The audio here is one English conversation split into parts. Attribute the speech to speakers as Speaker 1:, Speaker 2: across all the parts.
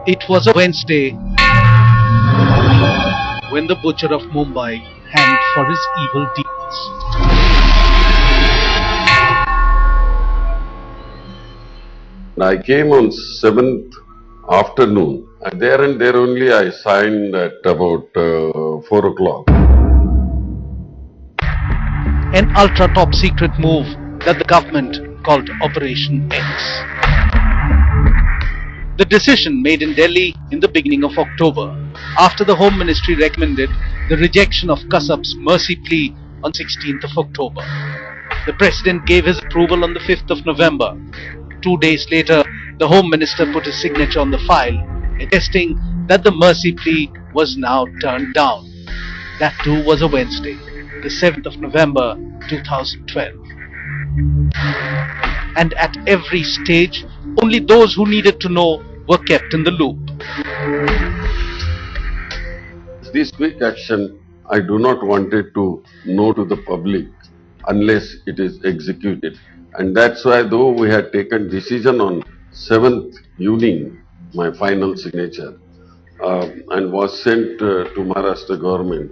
Speaker 1: It was a Wednesday when the butcher of Mumbai hanged for his evil deeds.
Speaker 2: I came on 7th afternoon, and there only I signed at about 4 o'clock.
Speaker 1: An ultra top secret move that the government called Operation X. The decision made in Delhi in the beginning of October, after the Home Ministry recommended the rejection of Kasab's mercy plea on 16th of October. The President gave his approval on the 5th of November. 2 days later, the Home Minister put his signature on the file, attesting that the mercy plea was now turned down. That too was a Wednesday, the 7th of November 2012. And at every stage, only those who needed to know were kept in the loop.
Speaker 2: This quick action, I do not want it to know to the public unless it is executed. And that's why, though we had taken decision on 7th evening, my final signature, and was sent to Maharashtra government,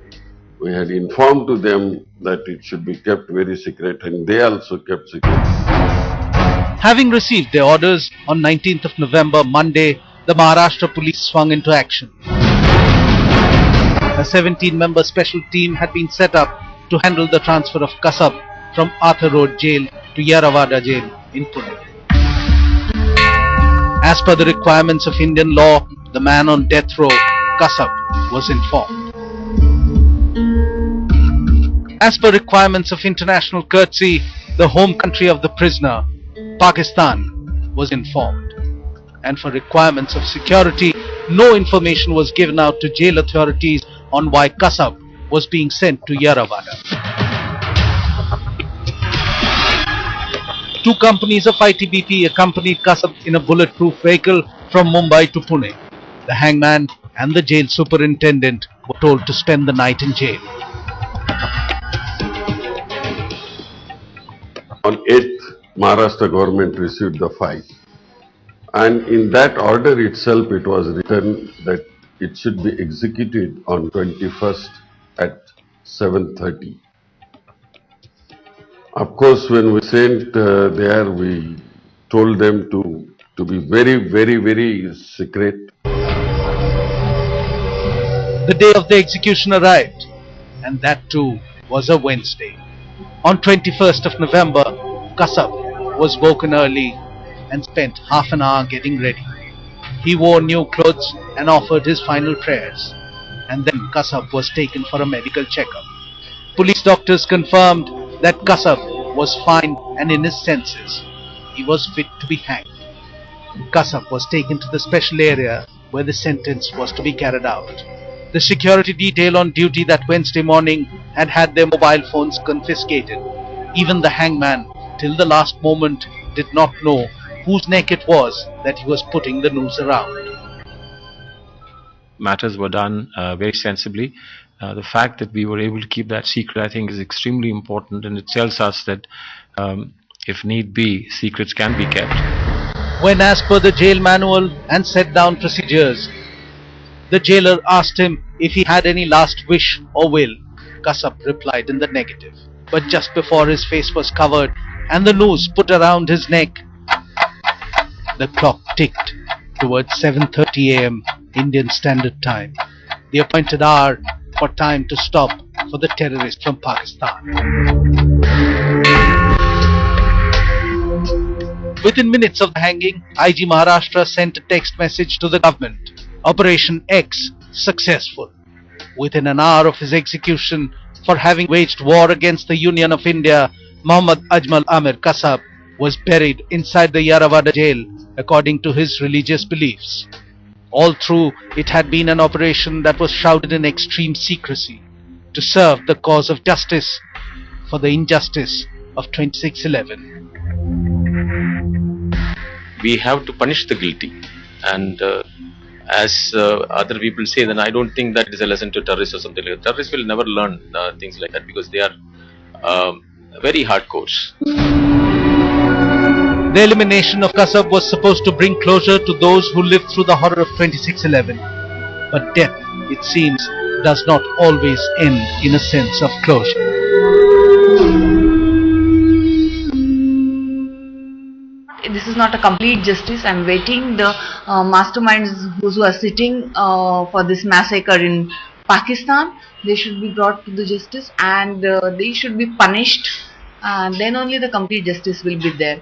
Speaker 2: we had informed to them that it should be kept very secret, and they also kept secret.
Speaker 1: Having received their orders on 19th of November, Monday, the Maharashtra police swung into action. A 17-member special team had been set up to handle the transfer of Kasab from Arthur Road Jail to Yaravada Jail in Pune. As per the requirements of Indian law, the man on death row, Kasab, was informed. As per requirements of international courtesy, the home country of the prisoner, Pakistan, was informed. And for requirements of security, no information was given out to jail authorities on why Kasab was being sent to Yaravada. Two companies of ITBP accompanied Kasab in a bulletproof vehicle from Mumbai to Pune. The hangman and the jail superintendent were told to spend the night in jail.
Speaker 2: On 8th, Maharashtra government received the file. And in that order itself, it was written that it should be executed on 21st at 7:30. Of course, when we sent there, we told them to be very, very, very secret.
Speaker 1: The day of the execution arrived, and that too was a Wednesday. On 21st of November, Kasab was woken early and spent half an hour getting ready. He wore new clothes and offered his final prayers. And then Kasab was taken for a medical checkup. Police doctors confirmed that Kasab was fine and in his senses. He was fit to be hanged. Kasab was taken to the special area where the sentence was to be carried out. The security detail on duty that Wednesday morning had had their mobile phones confiscated. Even the hangman, till the last moment, did not know whose neck it was that he was putting the noose around.
Speaker 3: Matters were done very sensibly. The fact that we were able to keep that secret, I think, is extremely important, and it tells us that if need be, secrets can be kept.
Speaker 1: When, as per the jail manual and set down procedures, the jailer asked him if he had any last wish or will, Kasab replied in the negative. But just before his face was covered and the noose put around his neck, the clock ticked towards 7:30 a.m. Indian Standard Time, the appointed hour for time to stop for the terrorist from Pakistan. Within minutes of the hanging, IG Maharashtra sent a text message to the government. Operation X successful. Within an hour of his execution for having waged war against the Union of India, Muhammad Ajmal Kasab was buried inside the Yaravada jail according to his religious beliefs. All through, it had been an operation that was shrouded in extreme secrecy to serve the cause of justice for the injustice of 26/11.
Speaker 3: We have to punish the guilty, and as other people say, then I don't think that is a lesson to terrorists or something like that. Terrorists will never learn things like that because they are very hardcore.
Speaker 1: The elimination of Kasab was supposed to bring closure to those who lived through the horror of 26/11. But death, it seems, does not always end in a sense of closure.
Speaker 4: This is not a complete justice. I'm waiting the masterminds who are sitting for this massacre in Pakistan. They should be brought to the justice and they should be punished. And then only the complete justice will be there.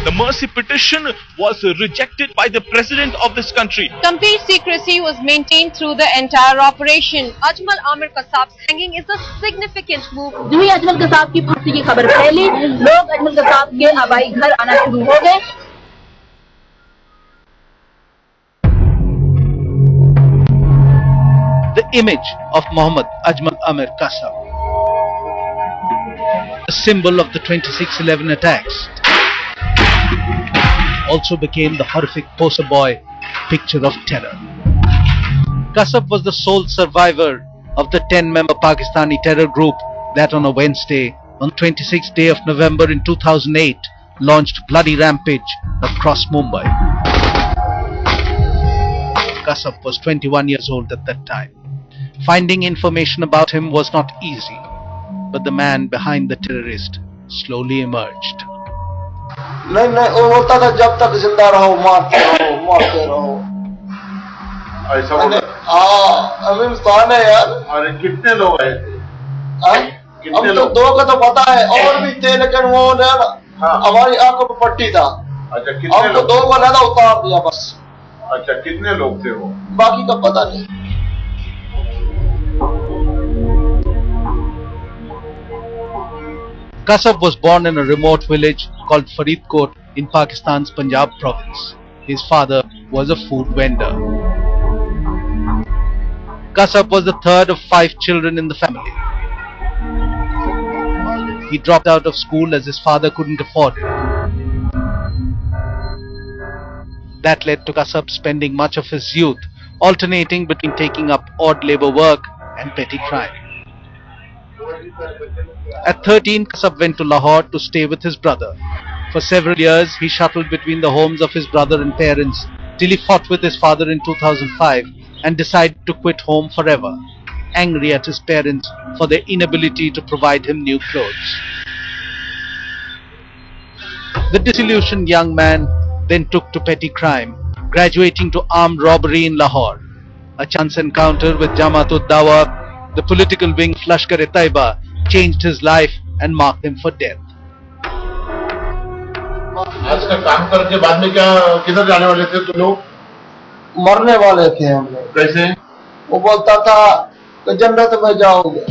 Speaker 5: The mercy petition was rejected by the president of this country.
Speaker 6: Complete secrecy was maintained through the entire operation. Ajmal Kasab's hanging is a significant move.
Speaker 7: जो ही अजमल कसाब की फांसी की खबर फैली, लोग अजमल कसाब के आबाई घर आना शुरू हो गए.
Speaker 1: The image of Muhammad Ajmal Kasab, the symbol of the 26/11 attacks, also became the horrific poster boy picture of terror. Kasab was the sole survivor of the 10-member Pakistani terror group that on a Wednesday, on the 26th day of November in 2008, launched bloody rampage across Mumbai. Kasab was 21 years old at that time. Finding information about him was not easy, but the man behind the terrorist slowly emerged.
Speaker 8: नहीं वो होता था जब तक जिंदा रहो मारते रहो
Speaker 2: ऐसा होता
Speaker 8: अभी कौन है यार.
Speaker 2: अरे कितने लोग आए थे?
Speaker 8: हम तो दो का तो पता है और भी थे लेकिन वो हमारी आंखों पर पट्टी था.
Speaker 2: अच्छा कितने
Speaker 8: हम तो दो को लगा उतार दिया बस.
Speaker 2: अच्छा कितने लोग थे वो?
Speaker 8: बाकी का पता नहीं.
Speaker 1: Kasab was born in a remote village called Faridkot in Pakistan's Punjab province. His father was a food vendor. Kasab was the third of 5 children in the family. He dropped out of school as his father couldn't afford it. That led to Kasab spending much of his youth alternating between taking up odd labor work and petty crime. At 13, Kasab went to Lahore to stay with his brother. For several years, he shuttled between the homes of his brother and parents till he fought with his father in 2005 and decided to quit home forever, angry at his parents for their inability to provide him new clothes. The disillusioned young man then took to petty crime, graduating to armed robbery in Lahore. A chance encounter with Jamaat-ud-Dawa, the political wing of Lashkar-e-Taiba, changed his life and marked him for death.
Speaker 2: आज का काम करके बाद में क्या किधर जाने वाले थे तुम लोग?
Speaker 8: मरने वाले थे हम लोग.
Speaker 2: कैसे?
Speaker 8: वो बोलता था कि जन्नत में जाओगे.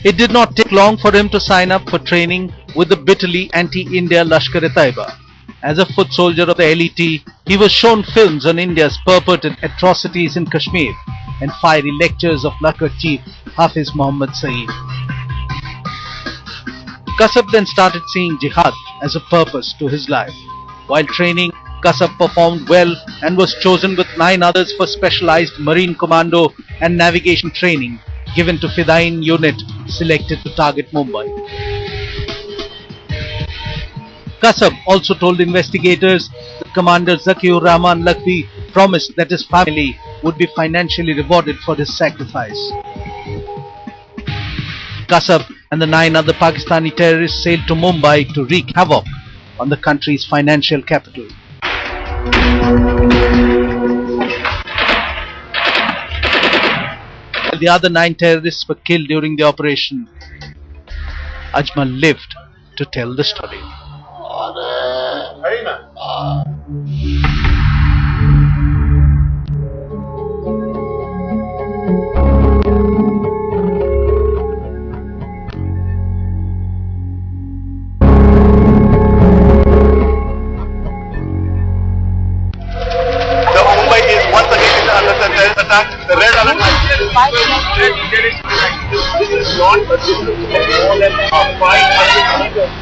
Speaker 1: It did not take long for him to sign up for training with the bitterly anti-India Lashkar-e-Taiba. As a foot soldier of the LET, he was shown films on India's purported atrocities in Kashmir and fiery lectures of Lashkar Chief Hafiz Muhammad Saeed. Kasab then started seeing jihad as a purpose to his life. While training, Kasab performed well and was chosen with 9 others for specialized marine commando and navigation training given to Fidain unit selected to target Mumbai. Kasab also told investigators that Commander Zakiur Rahman Lakhvi promised that his family would be financially rewarded for his sacrifice. Kasab and the 9 other Pakistani terrorists sailed to Mumbai to wreak havoc on the country's financial capital. While the other 9 terrorists were killed during the operation, Ajmal lived to tell the story.
Speaker 5: The red alert this is not a distance of more than 500 meters.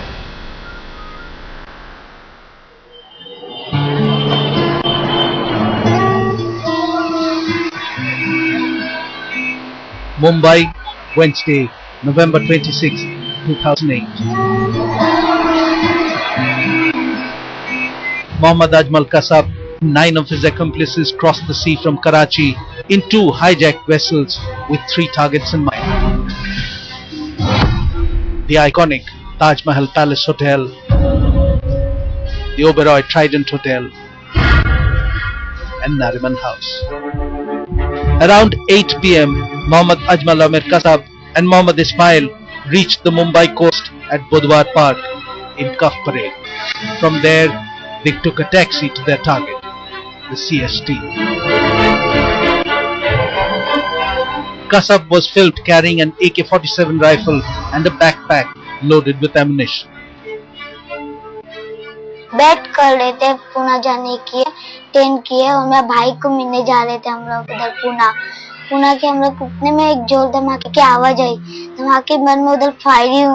Speaker 1: Mumbai, Wednesday, November 26, 2008. Mohammad Ajmal Kasab and 9 of his accomplices crossed the sea from Karachi in 2 hijacked vessels with 3 targets in mind. The iconic Taj Mahal Palace Hotel, the Oberoi Trident Hotel, and Nariman House. Around 8 p.m., Mohammad Ajmal Kasab and Mohammad Ismail reached the Mumbai coast at Budwar Park in Cuff Parade. From there, they took a taxi to their target, the CST. Kasab was filmed carrying an AK-47 rifle and a backpack loaded with ammunition.
Speaker 9: Bat कर रहे थे पुणे जाने की, train की है और मेरे भाई को मिलने जा रहे थे हम लोग उधर पुणे के हम लोग उतने में एक जोर धमाके की आवाज आई। धमाके के बाद में उधर फायरिंग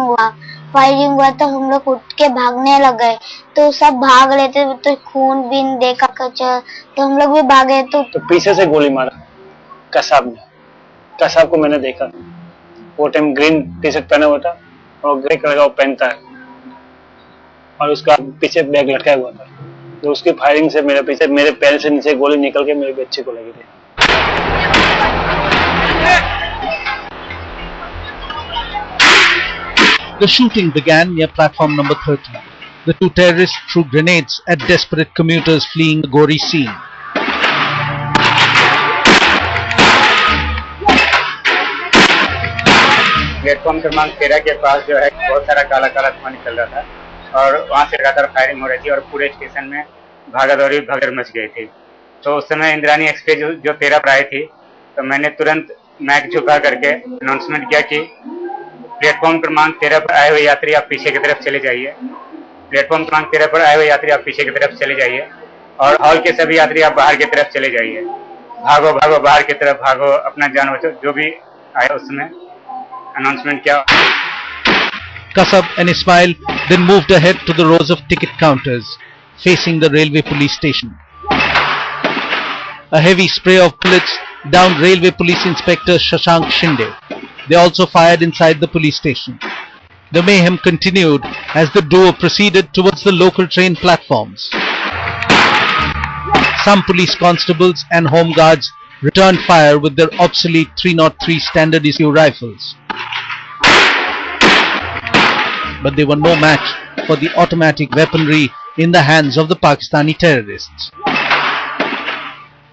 Speaker 9: हुआ तो हम लोग उठ के भागने लगे तो सब भाग रहे थे तो खून बीन देखा कचर तो हम लोग भी भागे तो
Speaker 10: पीछे से गोली मारा कसाब को मैंने देखा। वो टाइम ग्रीन टी शर्ट पहना हुआ था और ग्रे कलर का वो पहनता है और उसका पीछे बैग लटका हुआ था। तो उसकी फायरिंग से मेरे पैर से नीचे गोली निकल के मेरे बच्चे को लगी थी।
Speaker 1: The shooting began near platform number 30. The 2 terrorists threw grenades at desperate commuters fleeing the gory scene.
Speaker 10: Platform क्रमांक 13 के पास जो है बहुत सारा काला धुआं निकल रहा था और वहां से लगातार फायरिंग हो रही थी और पूरे स्टेशन में भागादौड़ी भगदड़ मच गई थी। तो उस समय इंद्रानी एक्सप्रेस जो 13 पर आई थी तो मैंने तुरंत मैक झुका करके अनाउंसमेंट किया कि प्लेटफॉर्म क्रमांक 13 पर आए हुए यात्री आप पीछे की तरफ चले जाइए। प्लेटफॉर्म क्रमांक 13 पर आए हुए यात्री आप पीछे की तरफ चले जाइए और हॉल के सभी यात्री आप बाहर की तरफ चले जाइए। भागो भागो बाहर की तरफ भागो, अपना जान बचाओ, जो भी आए उस समय अनाउंसमेंट किया।
Speaker 1: Kasab and Ismail then moved ahead to the rows of ticket counters facing the railway police station. A heavy spray of bullets downed Railway Police Inspector Shashank Shinde. They also fired inside the police station. The mayhem continued as the duo proceeded towards the local train platforms. Some police constables and home guards returned fire with their obsolete 303 standard issue rifles. But they were no match for the automatic weaponry in the hands of the Pakistani terrorists.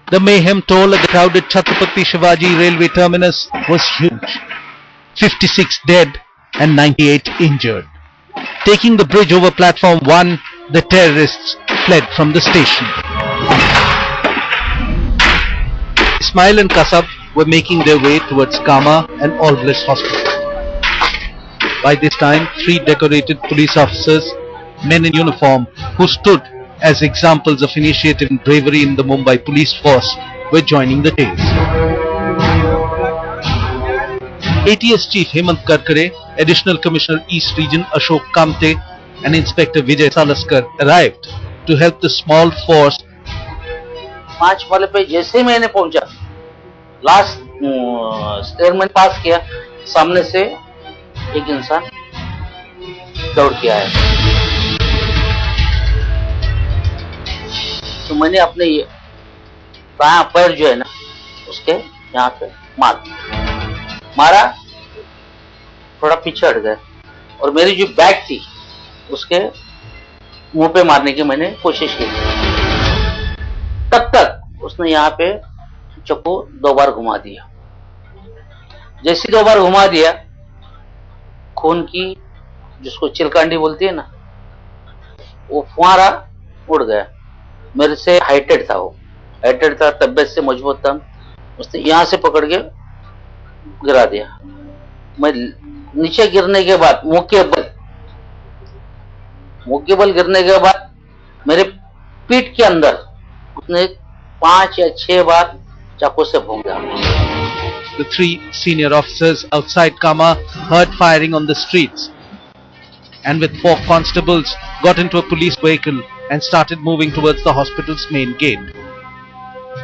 Speaker 1: The mayhem toll at the crowded Chhatrapati Shivaji railway terminus was huge. 56 dead and 98 injured. Taking the bridge over platform 1, the terrorists fled from the station. Ismail and Kasab were making their way towards Kama and All Bliss Hospital. By this time, 3 decorated police officers, men in uniform, who stood as examples of initiative and bravery in the Mumbai police force, were joining the chase. ATS Chief Hemant Karkare, Additional Commissioner East Region Ashok Kamte, and Inspector Vijay Salaskar arrived to help the small force.
Speaker 11: 5 वाले पे जैसे मैंने पहुंचा, last stair मैंने पास किया, सामने से एक इंसान दौड़ के आया। तो मैंने अपने बायां पैर जो है ना उसके यहाँ पे मारा, थोड़ा पीछे हट गया और मेरी जो बैग थी उसके मुंह पे मारने की मैंने कोशिश की। तब तक उसने यहाँ पे चाकू 2 बार घुमा दिया। जैसे 2 बार घुमा दिया, खून की जिसको चिलकांडी बोलती है ना, वो फुहारा उड़ गया। मेरे से हाइटेड था, तबियत से मजबूत था। उसने यहाँ से पकड़ के गिरा दिया। मैं नीचे गिरने के बाद मुंह के बल गिरने के बाद मेरे पीठ के अंदर उसने 5 या 6 बार चाकू से भोंक दिया।
Speaker 1: The 3 senior officers outside Kama heard firing on the streets and with 4 constables got into a police vehicle and started moving towards the hospital's main gate.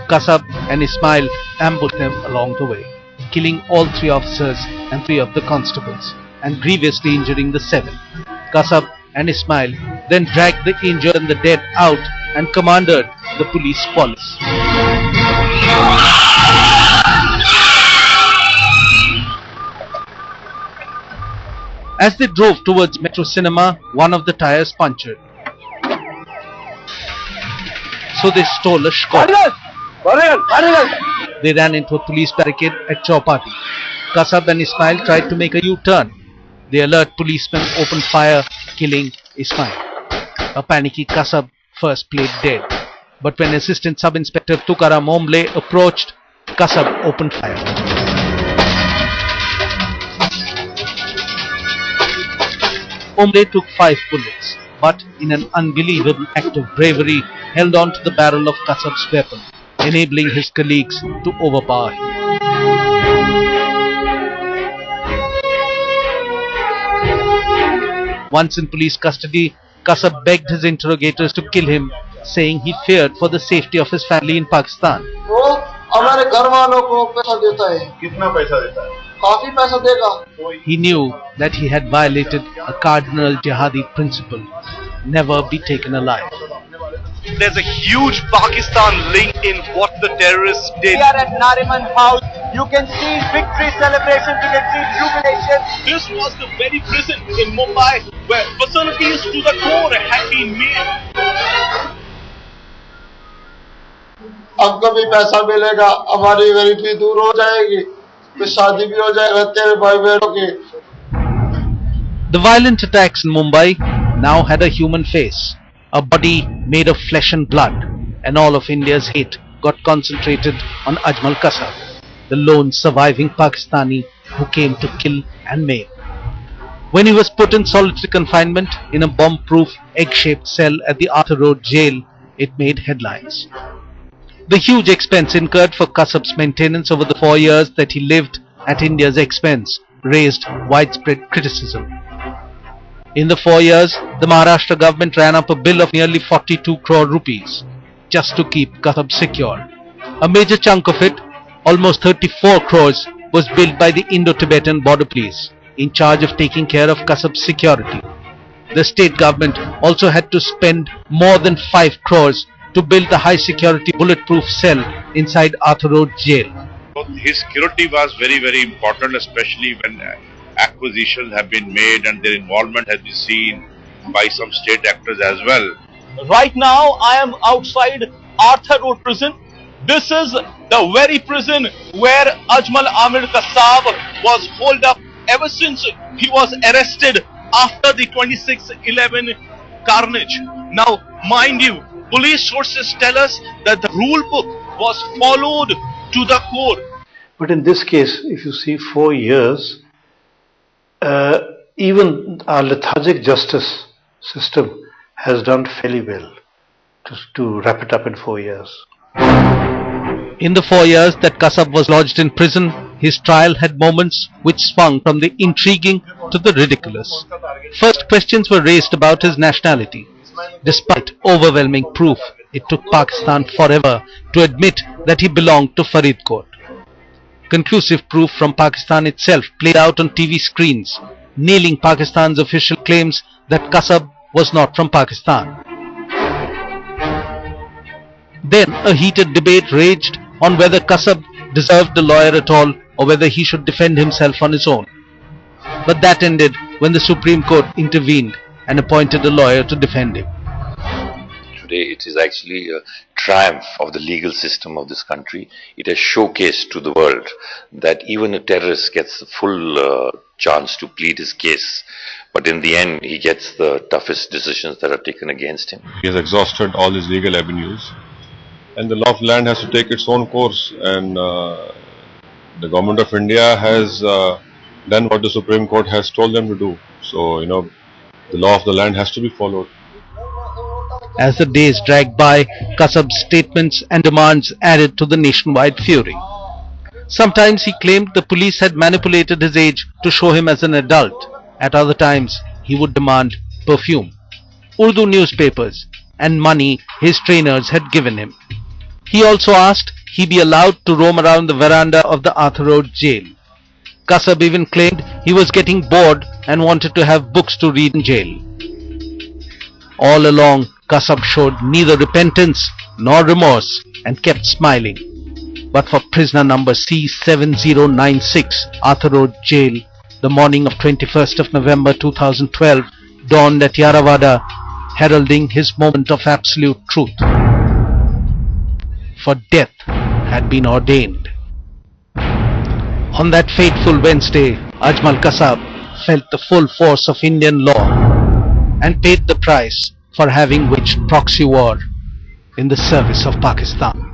Speaker 1: Kasab and Ismail ambushed them along the way, killing all 3 officers and 3 of the constables and grievously injuring the 7th. Kasab and Ismail then dragged the injured and the dead out and commanded the police police. As they drove towards Metro Cinema, one of the tires punctured. So they stole a Skoda. They ran into a police barricade at Chowpatty. Kasab and Ismail tried to make a U-turn. The alert policemen opened fire, killing Ismail. A panicky Kasab first played dead. But when Assistant Sub-Inspector Tukaram Omble approached, Kasab opened fire. Omble took 5 bullets, but in an unbelievable act of bravery, held on to the barrel of Kasab's weapon, enabling his colleagues to overpower him. Once in police custody, Kasab begged his interrogators to kill him, saying he feared for the safety of his family in Pakistan.
Speaker 8: वो हमारे घर वालों को पैसा देता है। कितना पैसा देता है? काफी पैसा देगा।
Speaker 1: He knew that he had violated a cardinal jihadi principle: never be taken alive.
Speaker 5: There's a huge Pakistan link in what the terrorists did.
Speaker 12: We are at Nariman House. You can see victory celebrations, you can see jubilation.
Speaker 5: This was the very prison in Mumbai where facilities to the core had been made.
Speaker 8: अब कभी पैसा मिलेगा, हमारी गरीबी दूर हो जाएगी, फिर शादी भी हो जाएगा तेरे भाई बहनों की।
Speaker 1: The violent attacks in Mumbai now had a human face, a body made of flesh and blood, and all of India's hate got concentrated on Ajmal Kasab, the lone surviving Pakistani who came to kill and maim. When he was put in solitary confinement in a bomb-proof egg-shaped cell at the Arthur Road jail, it made headlines. The huge expense incurred for Kasab's maintenance over the 4 years that he lived at India's expense raised widespread criticism. In the 4 years, the Maharashtra government ran up a bill of nearly 42 crore rupees just to keep Kasab secure. A major chunk of it, almost 34 crores, was billed by the Indo-Tibetan Border Police, in charge of taking care of Kasab's security. The state government also had to spend more than 5 crores to build the high-security bulletproof cell inside Arthur Road jail.
Speaker 13: His security was very, very important, especially when acquisitions have been made and their involvement has been seen by some state actors as well.
Speaker 5: Right now, I am outside Arthur Road prison. This is the very prison where Ajmal Kasab was holed up ever since he was arrested after the 26/11 carnage. Now, mind you, police sources tell us that the rule book was followed to the core.
Speaker 14: But in this case, if you see 4 years, even our lethargic justice system has done fairly well to wrap it up in 4 years.
Speaker 1: In the 4 years that Kasab was lodged in prison, his trial had moments which swung from the intriguing to the ridiculous. First, questions were raised about his nationality. Despite overwhelming proof, it took Pakistan forever to admit that he belonged to Faridkot. Conclusive proof from Pakistan itself played out on TV screens, nailing Pakistan's official claims that Kasab was not from Pakistan. Then a heated debate raged on whether Kasab deserved a lawyer at all or whether he should defend himself on his own. But that ended when the Supreme Court intervened and appointed a lawyer to defend him.
Speaker 15: Today it is actually a triumph of the legal system of this country. It has showcased to the world that even a terrorist gets the full chance to plead his case, but in the end he gets the toughest decisions that are taken against him.
Speaker 16: He has exhausted all his legal avenues, and the law of the land has to take its own course, and the government of India has done what the Supreme Court has told them to do. So, the law of the land has to be followed.
Speaker 1: As the days dragged by, Kasab's statements and demands added to the nationwide fury. Sometimes he claimed the police had manipulated his age to show him as an adult. At other times, he would demand perfume, Urdu newspapers, and money his trainers had given him. He also asked he be allowed to roam around the veranda of the Arthur Road jail. Kasab even claimed he was getting bored and wanted to have books to read in jail. All along, Kasab showed neither repentance nor remorse and kept smiling. But for prisoner number C7096, Arthur Road Jail, the morning of 21st of November 2012 dawned at Yaravada, heralding his moment of absolute truth. For death had been ordained. On that fateful Wednesday, Ajmal Kasab felt the full force of Indian law and paid the price for having waged proxy war in the service of Pakistan.